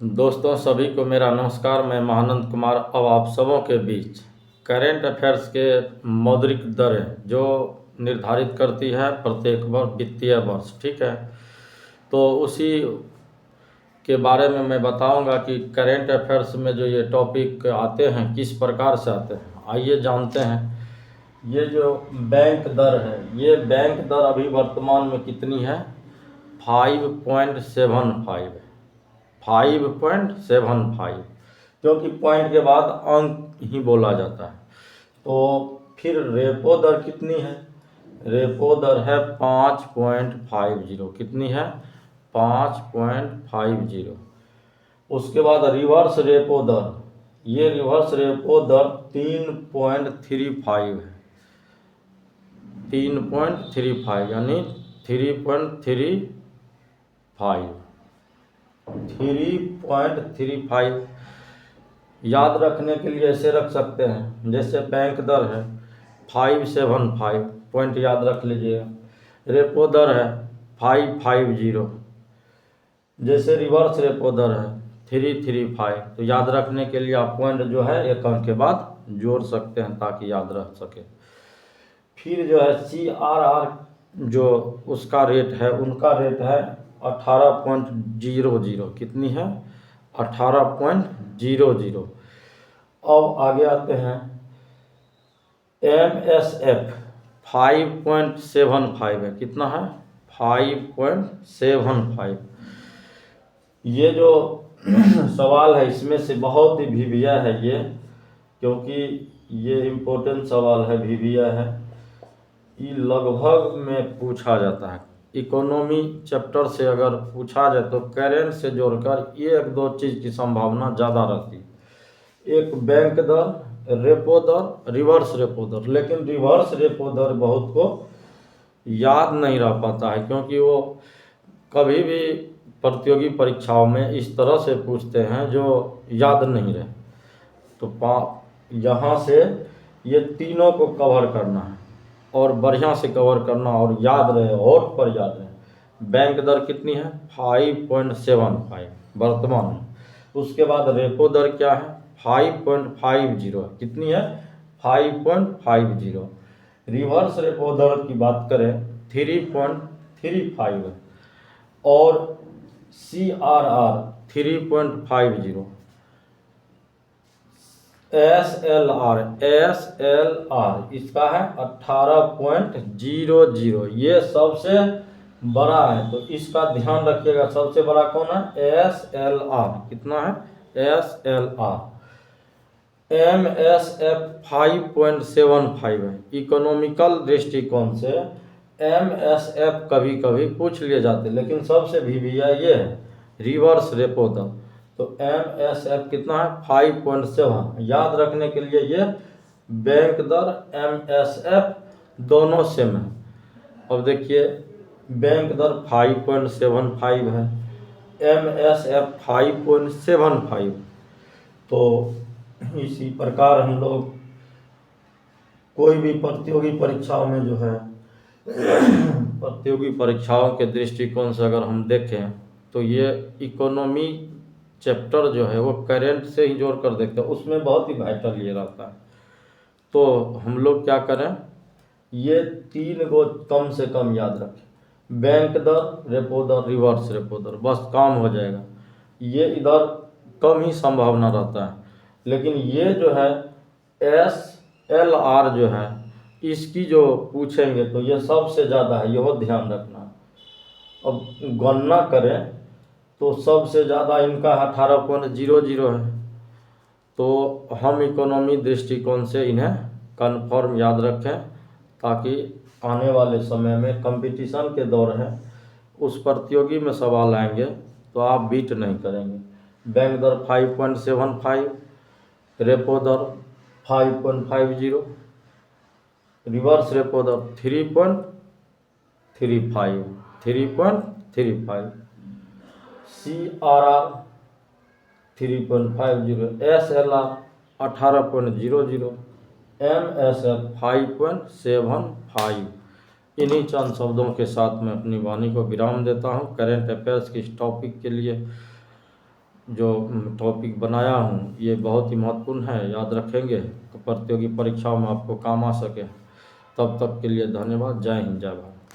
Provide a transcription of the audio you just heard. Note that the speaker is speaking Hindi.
दोस्तों सभी को मेरा नमस्कार। मैं महानंद कुमार अब आप सबों के बीच करेंट अफेयर्स के मौद्रिक दरें जो निर्धारित करती है प्रत्येक वित्तीय वर्ष, ठीक है। तो उसी के बारे में मैं बताऊंगा कि करेंट अफेयर्स में जो ये टॉपिक आते हैं किस प्रकार से आते हैं। आइए जानते हैं। ये जो बैंक दर है, ये बैंक दर अभी वर्तमान में कितनी है? 5.75 है। 5.75, क्योंकि पॉइंट के बाद अंक ही बोला जाता है। तो फिर रेपो दर कितनी है? रेपो दर है 5.50। कितनी है? 5.50। उसके बाद रिवर्स रेपो दर, ये रिवर्स रेपो दर 3.35 है। 3.35 यानी 3.35 याद रखने के लिए ऐसे रख सकते हैं। जैसे बैंक दर है 575, पॉइंट याद रख लीजिएगा। रेपो दर है 550। जैसे रिवर्स रेपो दर है 335, तो याद रखने के लिए आप पॉइंट जो है एक अंक के बाद जोड़ सकते हैं ताकि याद रह सके। फिर जो है CRR जो उसका रेट है, उनका रेट है 18.00। कितनी है? 18.00। अब आगे आते हैं MSF 5.75 है। कितना है? 5.75। ये जो सवाल है इसमें से बहुत ही भिविया है ये, क्योंकि ये इम्पोर्टेंट सवाल है, भिविया है। ये लगभग में पूछा जाता है। इकोनॉमी चैप्टर से अगर पूछा जाए तो करेंट से जोड़कर ये एक दो चीज़ की संभावना ज़्यादा रहती है। एक बैंक दर, रेपो दर, रिवर्स रेपो दर। लेकिन रिवर्स रेपो दर बहुत को याद नहीं रह पाता है, क्योंकि वो कभी भी प्रतियोगी परीक्षाओं में इस तरह से पूछते हैं जो याद नहीं रहे। तो यहाँ से ये तीनों को कवर करना है और बढ़िया से कवर करना और याद रहे, होठ पर याद रहे। बैंक दर कितनी है? 5.75 वर्तमान में। उसके बाद रेपो दर क्या है? 5.50। कितनी है? 5.50। रिवर्स रेपो दर की बात करें 3.35 है। और CRR 3.50। SLR इसका है 18.00। ये सबसे बड़ा है, तो इसका ध्यान रखिएगा। सबसे बड़ा कौन है? SLR। कितना है? SLR। MSF 5.75 है। इकोनॉमिकल दृष्टिकोण से MSF कभी कभी पूछ लिए जाते, लेकिन सबसे भिविया ये है रिवर्स रेपो दर। तो MSF कितना है? 5.7। याद रखने के लिए ये बैंक दर MSF दोनों सेम है। अब देखिए बैंक दर 5.75 है, MSF 5.75। तो इसी प्रकार हम लोग कोई भी प्रतियोगी परीक्षाओं में जो है प्रतियोगी परीक्षाओं के दृष्टिकोण से अगर हम देखें तो ये इकोनॉमी चैप्टर जो है वो करेंट से ही जोड़ कर देखते हैं, उसमें बहुत ही वाइटल ये रहता है। तो हम लोग क्या करें, ये तीन को कम से कम याद रखें। बैंक दर, रेपो दर, रिवर्स रेपो दर, बस काम हो जाएगा। ये इधर कम ही संभावना रहता है, लेकिन ये जो है SLR जो है इसकी जो पूछेंगे तो ये सबसे ज़्यादा है, यह ध्यान रखना। अब गणना करें तो सबसे ज़्यादा इनका 18.00 है। तो हम इकोनॉमी दृष्टिकोण से इन्हें कन्फर्म याद रखें, ताकि आने वाले समय में कंपटीशन के दौर है, उस प्रतियोगी में सवाल आएंगे तो आप बीट नहीं करेंगे। बैंक दर 5.75, रेपो दर 5.50, रिवर्स रेपो दर 3.35, CRR 3.50, SLR 18.00, MSF 5.75। इन्हीं चंद शब्दों के साथ मैं अपनी वाणी को विराम देता हूँ। करेंट अफेयर्स के इस टॉपिक के लिए जो टॉपिक बनाया हूँ ये बहुत ही महत्वपूर्ण है, याद रखेंगे तो प्रतियोगी परीक्षाओं में आपको काम आ सके। तब तक के लिए धन्यवाद। जय हिंद, जय भारत।